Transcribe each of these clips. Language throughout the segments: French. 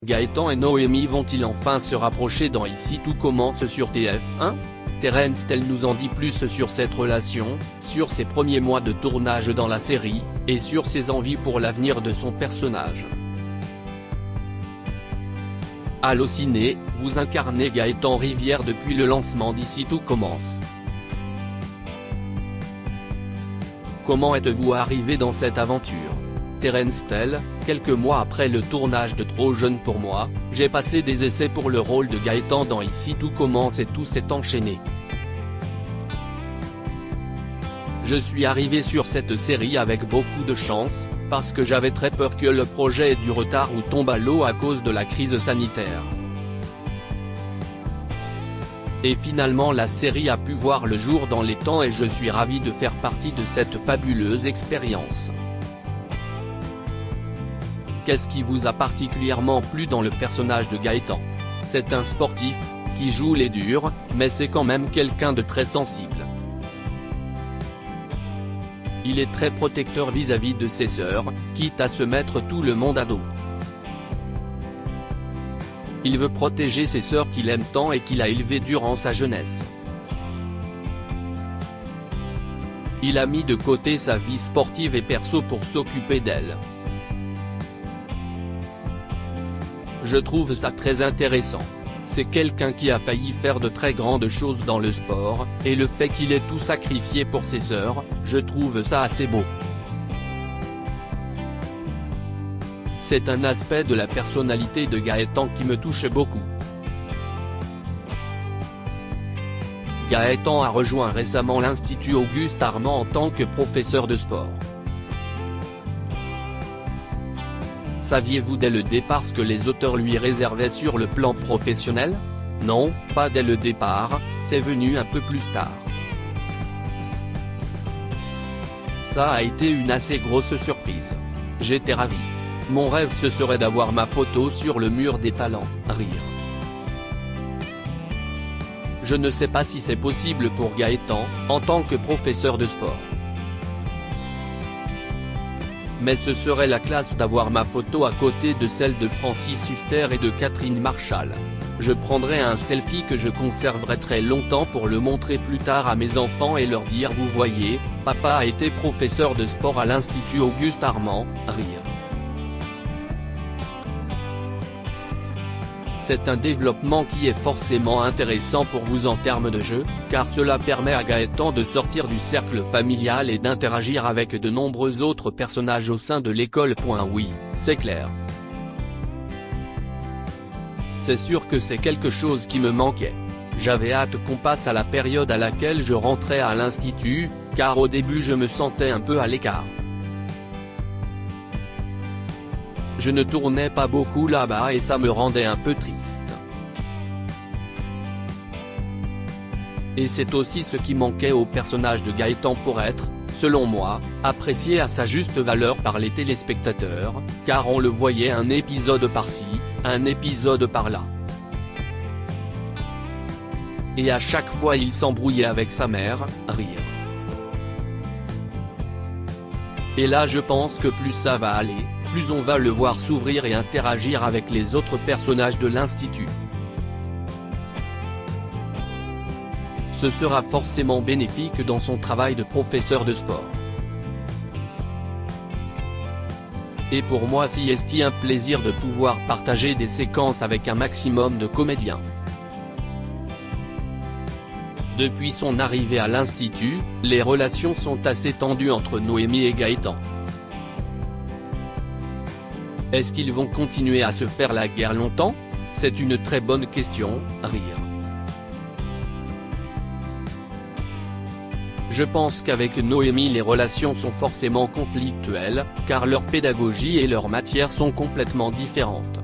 Gaëtan et Noémie vont-ils enfin se rapprocher dans Ici tout commence sur TF1 ? Terence Tell nous en dit plus sur cette relation, sur ses premiers mois de tournage dans la série, et sur ses envies pour l'avenir de son personnage. Allociné, vous incarnez Gaëtan Rivière depuis le lancement d'Ici tout commence. Comment êtes-vous arrivé dans cette aventure ? Terence Tell, quelques mois après le tournage de Trop jeune pour moi, j'ai passé des essais pour le rôle de Gaëtan dans Ici tout commence et tout s'est enchaîné. Je suis arrivé sur cette série avec beaucoup de chance, parce que j'avais très peur que le projet ait du retard ou tombe à l'eau à cause de la crise sanitaire. Et finalement la série a pu voir le jour dans les temps et je suis ravi de faire partie de cette fabuleuse expérience. Qu'est-ce qui vous a particulièrement plu dans le personnage de Gaëtan ? C'est un sportif, qui joue les durs, mais c'est quand même quelqu'un de très sensible. Il est très protecteur vis-à-vis de ses sœurs, quitte à se mettre tout le monde à dos. Il veut protéger ses sœurs qu'il aime tant et qu'il a élevées durant sa jeunesse. Il a mis de côté sa vie sportive et perso pour s'occuper d'elles. Je trouve ça très intéressant. C'est quelqu'un qui a failli faire de très grandes choses dans le sport, et le fait qu'il ait tout sacrifié pour ses sœurs, je trouve ça assez beau. C'est un aspect de la personnalité de Gaëtan qui me touche beaucoup. Gaëtan a rejoint récemment l'Institut Auguste Armand en tant que professeur de sport. Saviez-vous dès le départ ce que les auteurs lui réservaient sur le plan professionnel ? Non, pas dès le départ, c'est venu un peu plus tard. Ça a été une assez grosse surprise. J'étais ravi. Mon rêve ce serait d'avoir ma photo sur le mur des talents, rire. Je ne sais pas si c'est possible pour Gaëtan, en tant que professeur de sport. Mais ce serait la classe d'avoir ma photo à côté de celle de Francis Huster et de Catherine Marshall. Je prendrai un selfie que je conserverai très longtemps pour le montrer plus tard à mes enfants et leur dire vous voyez, papa a été professeur de sport à l'Institut Auguste Armand, rire. C'est un développement qui est forcément intéressant pour vous en termes de jeu, car cela permet à Gaëtan de sortir du cercle familial et d'interagir avec de nombreux autres personnages au sein de l'école. Oui, c'est clair. C'est sûr que c'est quelque chose qui me manquait. J'avais hâte qu'on passe à la période à laquelle je rentrais à l'institut, car au début je me sentais un peu à l'écart. Je ne tournais pas beaucoup là-bas et ça me rendait un peu triste. Et c'est aussi ce qui manquait au personnage de Gaëtan pour être, selon moi, apprécié à sa juste valeur par les téléspectateurs, car on le voyait un épisode par-ci, un épisode par-là. Et à chaque fois il s'embrouillait avec sa mère, rire. Et là je pense que plus ça va aller, plus on va le voir s'ouvrir et interagir avec les autres personnages de l'Institut. Ce sera forcément bénéfique dans son travail de professeur de sport. Et pour moi c'est un plaisir de pouvoir partager des séquences avec un maximum de comédiens. Depuis son arrivée à l'Institut, les relations sont assez tendues entre Noémie et Gaëtan. Est-ce qu'ils vont continuer à se faire la guerre longtemps ? C'est une très bonne question, rire. Je pense qu'avec Noémie les relations sont forcément conflictuelles, car leur pédagogie et leur matière sont complètement différentes.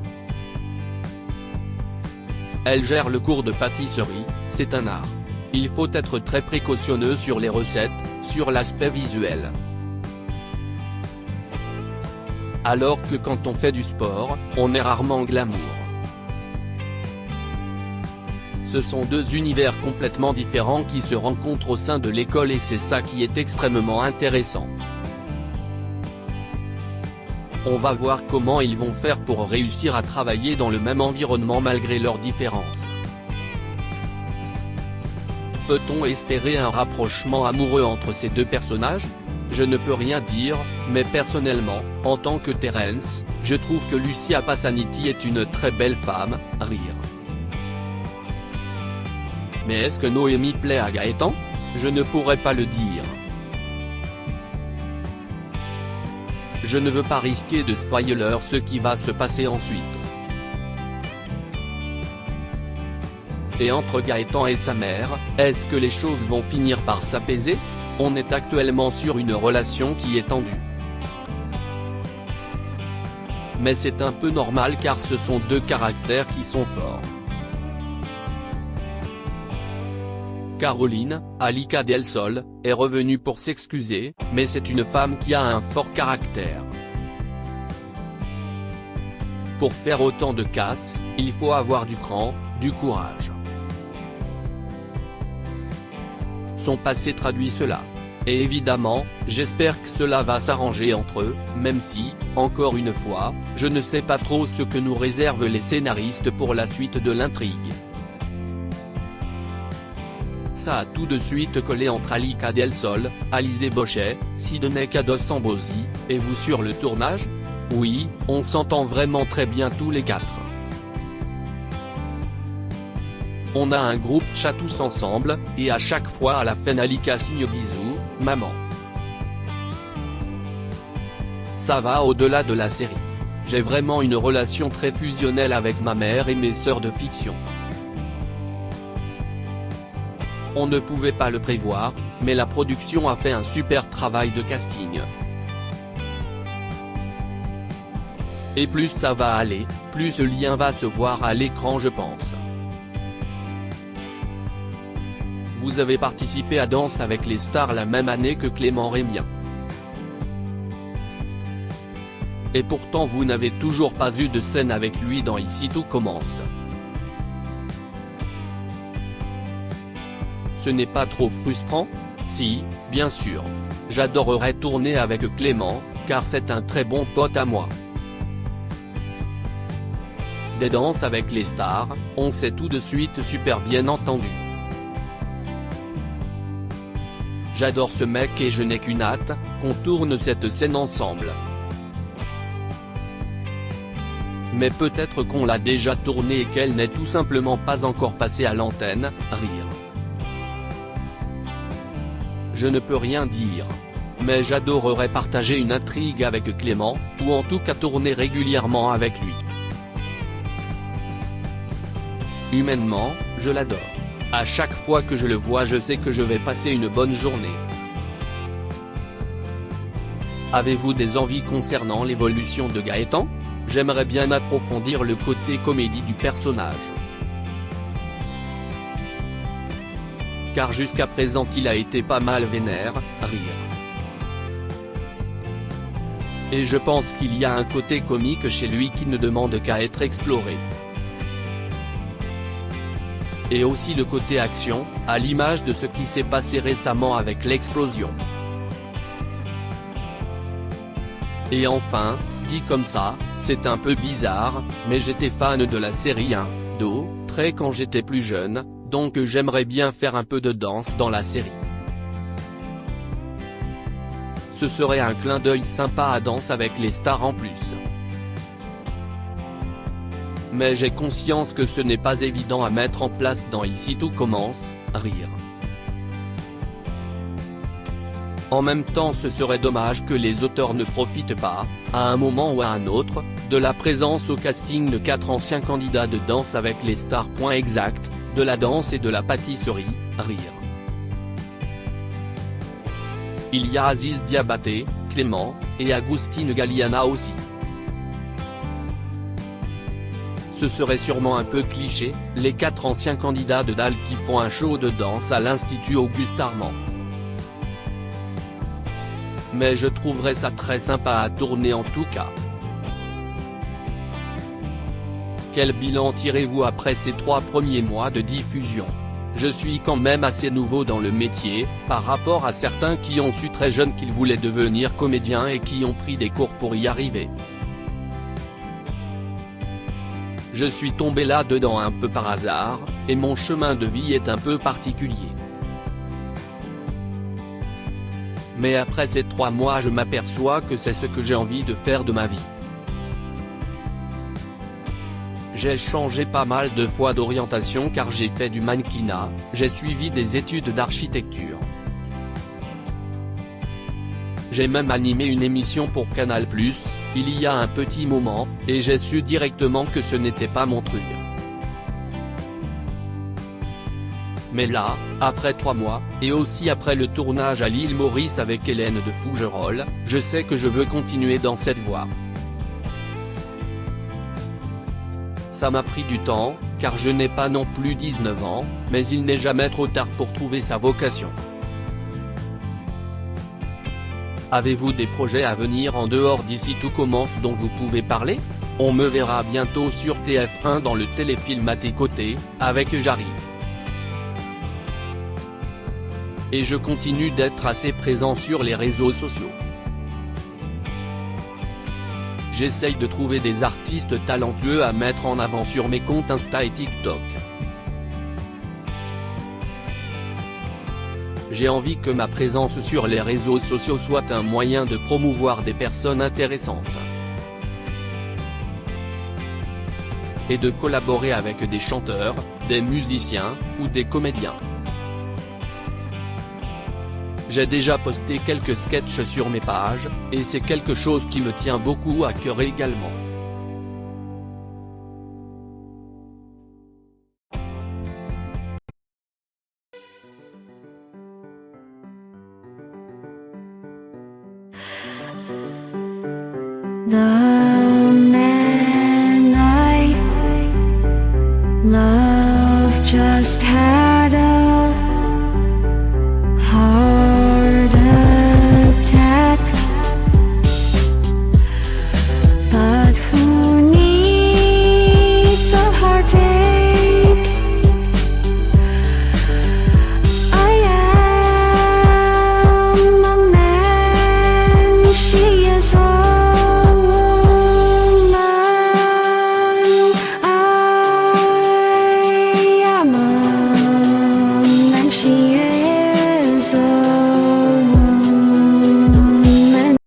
Elle gère le cours de pâtisserie, c'est un art. Il faut être très précautionneux sur les recettes, sur l'aspect visuel. Alors que quand on fait du sport, on est rarement glamour. Ce sont deux univers complètement différents qui se rencontrent au sein de l'école et c'est ça qui est extrêmement intéressant. On va voir comment ils vont faire pour réussir à travailler dans le même environnement malgré leurs différences. Peut-on espérer un rapprochement amoureux entre ces deux personnages? Je ne peux rien dire, mais personnellement, en tant que Terence, je trouve que Lucia Passaniti est une très belle femme, rire. Mais est-ce que Noémie plaît à Gaëtan? Je ne pourrais pas le dire. Je ne veux pas risquer de spoiler ce qui va se passer ensuite. Et entre Gaëtan et sa mère, est-ce que les choses vont finir par s'apaiser? On est actuellement sur une relation qui est tendue. Mais c'est un peu normal car ce sont deux caractères qui sont forts. Caroline, Alika Del Sol, est revenue pour s'excuser, mais c'est une femme qui a un fort caractère. Pour faire autant de casse, il faut avoir du cran, du courage. Son passé traduit cela. Et évidemment, j'espère que cela va s'arranger entre eux, même si, encore une fois, je ne sais pas trop ce que nous réservent les scénaristes pour la suite de l'intrigue. Ça a tout de suite collé entre Alika Del Sol, Alizé Bochet, Sidonie Kados-Sambosi, et vous sur le tournage? Oui, on s'entend vraiment très bien tous les quatre. On a un groupe chat tous ensemble, et à chaque fois à la fin Alika signe bisous, maman. Ça va au-delà de la série. J'ai vraiment une relation très fusionnelle avec ma mère et mes sœurs de fiction. On ne pouvait pas le prévoir, mais la production a fait un super travail de casting. Et plus ça va aller, plus ce lien va se voir à l'écran je pense. Vous avez participé à Danse avec les stars la même année que Clément Rémien. Et pourtant vous n'avez toujours pas eu de scène avec lui dans Ici tout commence. Ce n'est pas trop frustrant? Si, bien sûr. J'adorerais tourner avec Clément, car c'est un très bon pote à moi. Des Danses avec les stars, on s'est tout de suite super bien entendu. J'adore ce mec et je n'ai qu'une hâte, qu'on tourne cette scène ensemble. Mais peut-être qu'on l'a déjà tournée et qu'elle n'est tout simplement pas encore passée à l'antenne, rire. Je ne peux rien dire. Mais j'adorerais partager une intrigue avec Clément, ou en tout cas tourner régulièrement avec lui. Humainement, je l'adore. À chaque fois que je le vois je sais que je vais passer une bonne journée. Avez-vous des envies concernant l'évolution de Gaëtan? J'aimerais bien approfondir le côté comédie du personnage. Car jusqu'à présent il a été pas mal vénère, rire. Et je pense qu'il y a un côté comique chez lui qui ne demande qu'à être exploré. Et aussi le côté action, à l'image de ce qui s'est passé récemment avec l'explosion. Et enfin, dit comme ça, c'est un peu bizarre, mais j'étais fan de la série 1, Do, très quand j'étais plus jeune, donc j'aimerais bien faire un peu de danse dans la série. Ce serait un clin d'œil sympa à Danse avec les stars en plus. Mais j'ai conscience que ce n'est pas évident à mettre en place dans Ici tout commence, rire. En même temps ce serait dommage que les auteurs ne profitent pas, à un moment ou à un autre, de la présence au casting de 4 anciens candidats de Danse avec les stars. Exact, de la danse et de la pâtisserie, rire. Il y a Aziz Diabaté, Clément, et Agustine Galliana aussi. Ce serait sûrement un peu cliché, les 4 anciens candidats de DAL qui font un show de danse à l'Institut Auguste Armand. Mais je trouverais ça très sympa à tourner en tout cas. Quel bilan tirez-vous après ces 3 premiers mois de diffusion? Je suis quand même assez nouveau dans le métier, par rapport à certains qui ont su très jeunes qu'ils voulaient devenir comédiens et qui ont pris des cours pour y arriver. Je suis tombé là-dedans un peu par hasard, et mon chemin de vie est un peu particulier. Mais après ces 3 mois je m'aperçois que c'est ce que j'ai envie de faire de ma vie. J'ai changé pas mal de fois d'orientation car j'ai fait du mannequinat, j'ai suivi des études d'architecture. J'ai même animé une émission pour Canal+, il y a un petit moment, et j'ai su directement que ce n'était pas mon truc. Mais là, après 3 mois, et aussi après le tournage à l'île Maurice avec Hélène de Fougerolles, je sais que je veux continuer dans cette voie. Ça m'a pris du temps, car je n'ai pas non plus 19 ans, mais il n'est jamais trop tard pour trouver sa vocation. Avez-vous des projets à venir en dehors d'ici tout commence dont vous pouvez parler? On me verra bientôt sur TF1 dans le téléfilm À tes côtés, avec Jarry. Et je continue d'être assez présent sur les réseaux sociaux. J'essaye de trouver des artistes talentueux à mettre en avant sur mes comptes Insta et TikTok. J'ai envie que ma présence sur les réseaux sociaux soit un moyen de promouvoir des personnes intéressantes. Et de collaborer avec des chanteurs, des musiciens, ou des comédiens. J'ai déjà posté quelques sketchs sur mes pages, et c'est quelque chose qui me tient beaucoup à cœur également. The man I love just had